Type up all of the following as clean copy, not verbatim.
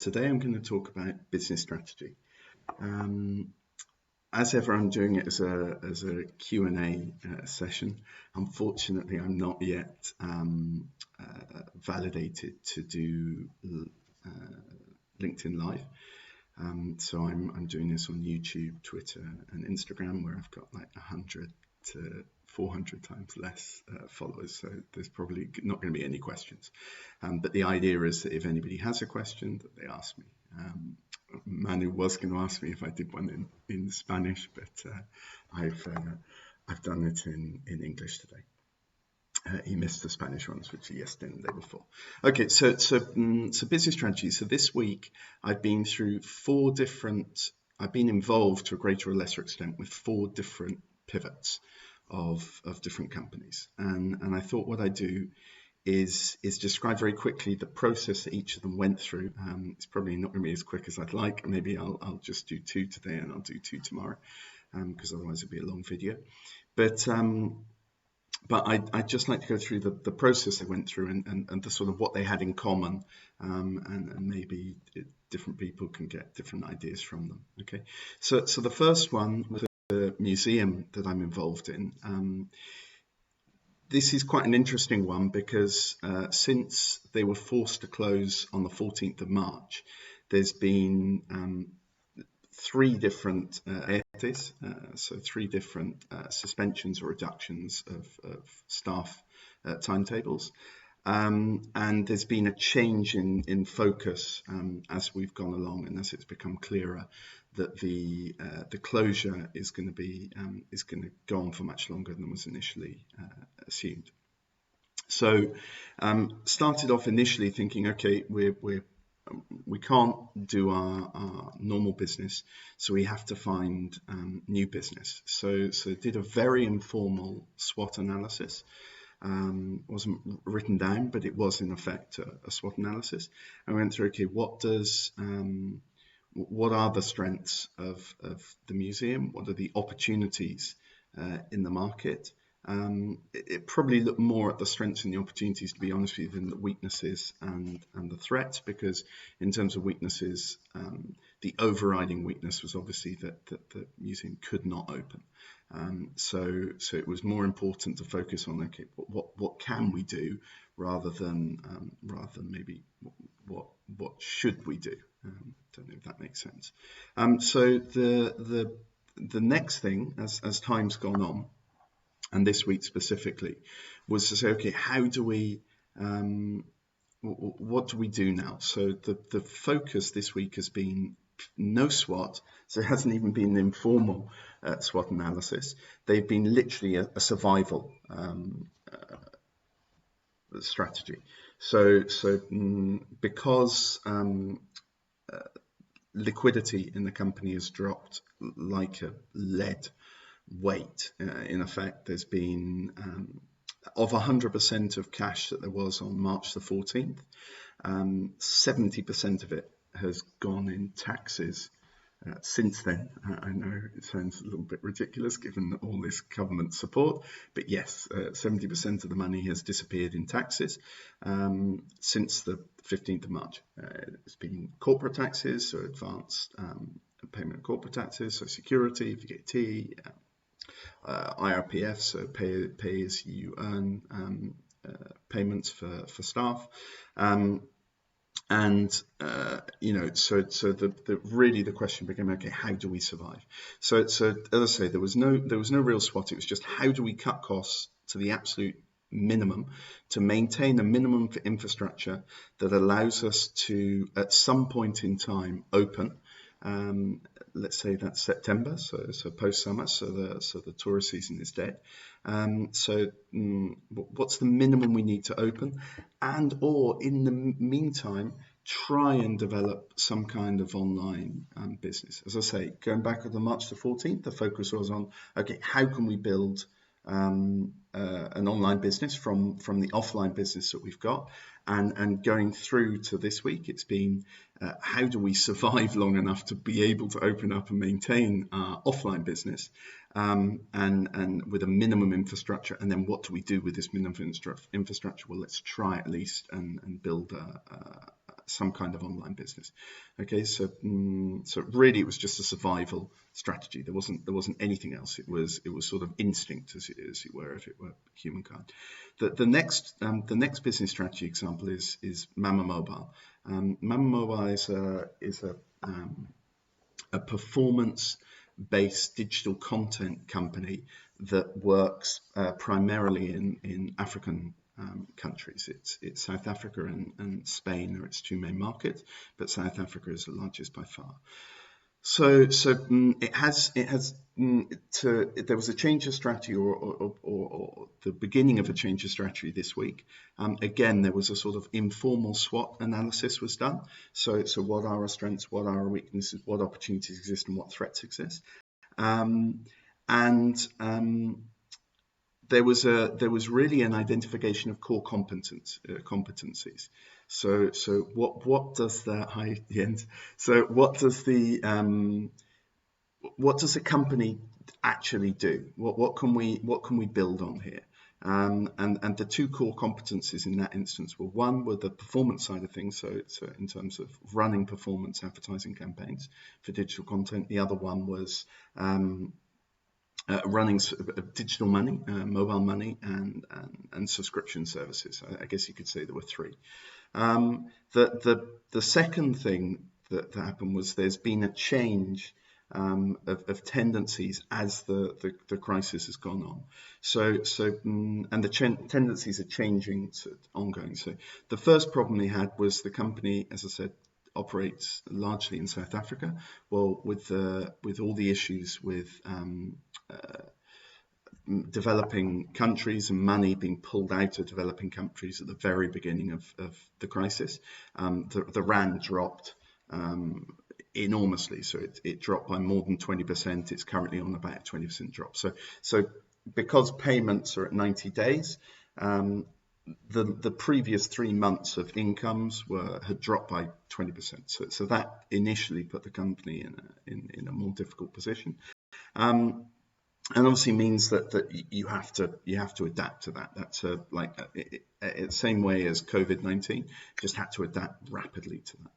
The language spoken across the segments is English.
Today I'm going to talk about business strategy. As ever, I'm doing it as a Q&A session. Unfortunately, I'm not yet validated to do LinkedIn Live. So I'm doing this on YouTube, Twitter, and Instagram, where I've got like 100 to 400 times less followers. So there's probably not going to be any questions. But the idea is that if anybody has a question, that they ask me. Manu was going to ask me if I did one in Spanish, but I've done it in English today. He missed the Spanish ones, which are yesterday and the day before. Okay, so business strategy. So this week I've been through I've been involved to a greater or lesser extent with 4 different pivots of different companies. And I thought what I do is describe very quickly the process that each of them went through. It's probably not going to be as quick as I'd like. Maybe I'll just do 2 today and I'll do 2 tomorrow, because otherwise it'll be a long video. But I'd just like to go through the process they went through and the sort of what they had in common, and maybe different people can get different ideas from them. Okay, so the first one was the museum that I'm involved in. This is quite an interesting one because since they were forced to close on the 14th of March, there's been 3 different ERTEs, so 3 different suspensions or reductions of staff timetables. And there's been a change in focus as we've gone along and as it's become clearer that the closure is going to go on for much longer than was initially assumed. So started off initially thinking, okay, we can't do our normal business, so we have to find new business. So did a very informal SWOT analysis. Wasn't written down, but it was in effect a SWOT analysis. I went through, okay, what are the strengths of the museum? What are the opportunities in the market? It probably looked more at the strengths and the opportunities, to be honest with you, than the weaknesses and the threats, because in terms of weaknesses, the overriding weakness was obviously that the museum could not open. So it was more important to focus on, okay, what can we do rather than maybe what should we do? Don't know if that makes sense. So the next thing, as time's gone on, and this week specifically, was to say, okay, how do we, what do we do now? So the focus this week has been no SWOT, so it hasn't even been an informal SWOT analysis. They've been literally a survival strategy. So because liquidity in the company has dropped like a lead weight, in effect, there's been of 100% of cash that there was on March the 14th, 70% of it has gone in taxes since then. I know it sounds a little bit ridiculous given all this government support, but yes, 70% of the money has disappeared in taxes since the 15th of March. It's been corporate taxes, so advanced payment of corporate taxes, so security, VAT, IRPF, so pay as you earn payments for staff, so the question became, okay, how do we survive? So as I say, there was no real SWOT. It was just how do we cut costs to the absolute minimum to maintain a minimum for infrastructure that allows us to, at some point in time, open. Let's say that's September, so post summer, so the tourist season is dead. What's the minimum we need to open, and or in the meantime try and develop some kind of online business. As I say, going back to the March the 14th, the focus was on, okay, how can we build an online business from the offline business that we've got, and going through to this week, it's been how do we survive long enough to be able to open up and maintain our offline business, and with a minimum infrastructure, and then what do we do with this minimum infrastructure? Well, let's try at least and build some kind of online business. Okay, so so really it was just a survival strategy. There wasn't anything else. It was sort of instinct, as it were, if it were humankind. The next business strategy example is Mama Mobile. Mama Mobile is a performance-based digital content company that works primarily in African countries. It's South Africa and Spain are its two main markets, but South Africa is the largest by far. So there was a change of strategy or the beginning of a change of strategy this week. Again, there was a sort of informal SWOT analysis was done. So what are our strengths, what are our weaknesses, what opportunities exist, and what threats exist. There was really an identification of core competencies. So what does that? Hi, Jens. So what does the company actually do? What can we build on here? And the two core competencies in that instance were, one were the performance side of things, so in terms of running performance advertising campaigns for digital content. The other one was running digital money, mobile money, and subscription services. I guess you could say there were three. The second thing that happened was there's been a change of tendencies as the crisis has gone on. And the tendencies are changing ongoing. So the first problem they had was the company, as I said, operates largely in South Africa. Well, with all the issues with developing countries and money being pulled out of developing countries at the very beginning of the crisis, the rand dropped enormously. So it dropped by more than 20%. It's currently on about a 20% drop. So because payments are at 90 days, the previous 3 months of incomes had dropped by 20%. So that initially put the company in a more difficult position. And obviously means that you have to adapt to that. That's the same way as COVID-19, just had to adapt rapidly to that.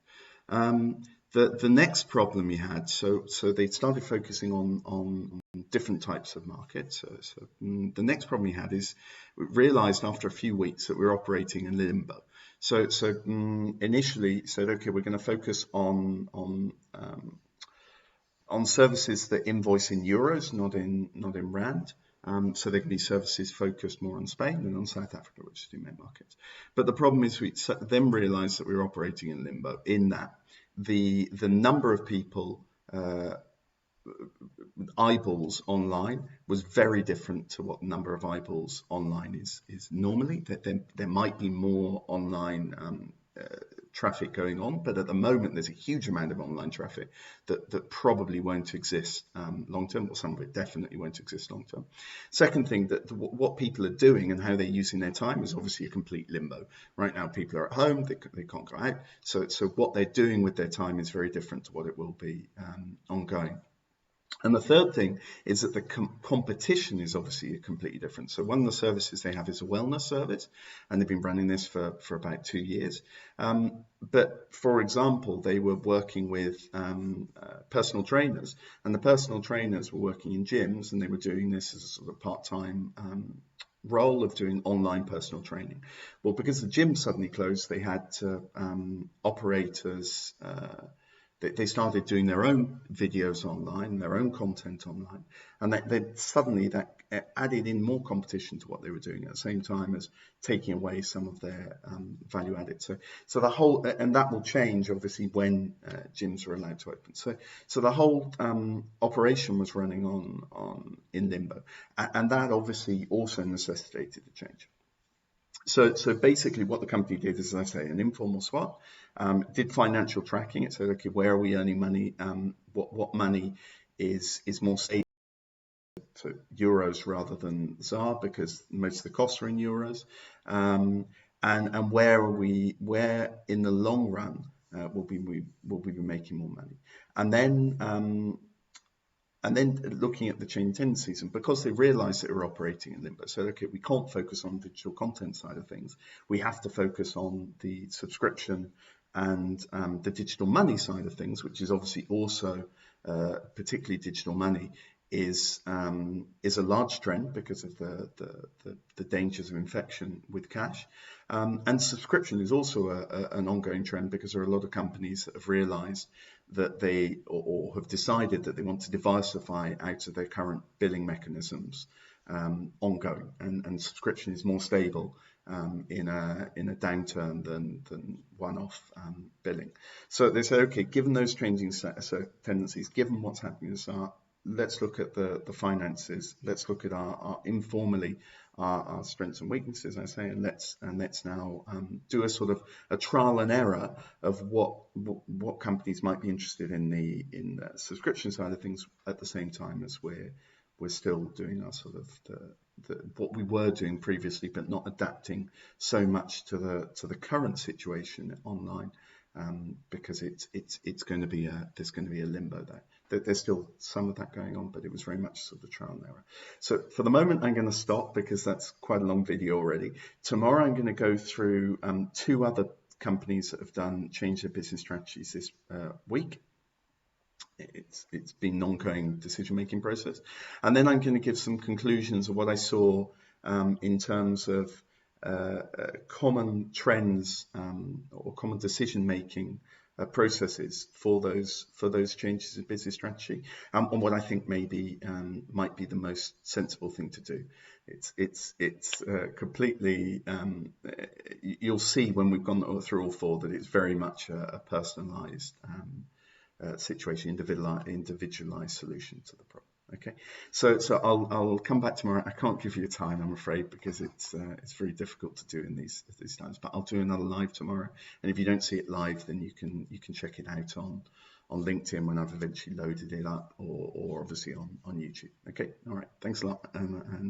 The next problem you had, so they started focusing on different types of markets. So the next problem you had is we realized after a few weeks that we're operating in limbo. So initially said, okay, we're going to focus on services that invoice in euros, not in rand. So there can be services focused more on Spain than on South Africa, which is the main markets. But the problem is we then realized that we were operating in limbo, in that the number of people eyeballs online was very different to what the number of eyeballs online is normally. That there might be more online traffic going on, but at the moment there's a huge amount of online traffic that probably won't exist long term, or some of it definitely won't exist long term. Second thing, that what people are doing and how they're using their time is obviously a complete limbo. Right now people are at home, they can't go out, so what they're doing with their time is very different to what it will be ongoing. And the third thing is that the competition is obviously completely different. So one of the services they have is a wellness service, and they've been running this for about 2 years. But for example, they were working with personal trainers, and the personal trainers were working in gyms, and they were doing this as a sort of part-time role of doing online personal training. Well, because the gym suddenly closed, they had to operators. They started doing their own videos online, their own content online, and suddenly that added in more competition to what they were doing at the same time as taking away some of their value added. So the whole, and that will change obviously when gyms are allowed to open. So the whole operation was running on in limbo, and that obviously also necessitated a change. So basically what the company did is, as I say, an informal SWOT, did financial tracking. It said, okay, where are we earning money? What money is more stable to euros rather than ZAR, because most of the costs are in euros. And where in the long run will we be making more money? And then looking at the change tendencies, and because they realized that we're operating in limbo, so okay, we can't focus on digital content side of things. We have to focus on the subscription and the digital money side of things, which is obviously also particularly digital money, is a large trend because of the dangers of infection with cash. And subscription is also an ongoing trend because there are a lot of companies that have realized that they or have decided that they want to diversify out of their current billing mechanisms ongoing, and subscription is more stable in a downturn than one-off billing. So they say, okay, given those changing tendencies, given what's happening at the start, let's look at the finances. Let's look at our informally our strengths and weaknesses, I say, and let's now do a sort of a trial and error of what companies might be interested in the subscription side of things at the same time as we're still doing our sort of what we were doing previously, but not adapting so much to the current situation online, because it's going to be there's going to be a limbo there. There's still some of that going on, but it was very much sort of trial and error. So for the moment, I'm going to stop because that's quite a long video already. Tomorrow, I'm going to go through 2 other companies that have changed their business strategies this week. It's been an ongoing decision-making process. And then I'm going to give some conclusions of what I saw in terms of common trends or common decision-making processes for those changes in business strategy, and what I think might be the most sensible thing to do. It's completely you'll see when we've gone through all 4 that it's very much a personalized situation, individualized solution to the problem. Okay, so I'll come back tomorrow. I can't give you a time, I'm afraid, because it's very difficult to do in these times. But I'll do another live tomorrow, and if you don't see it live, then you can check it out on LinkedIn when I've eventually loaded it up, or obviously on YouTube. Okay, all right. Thanks a lot, and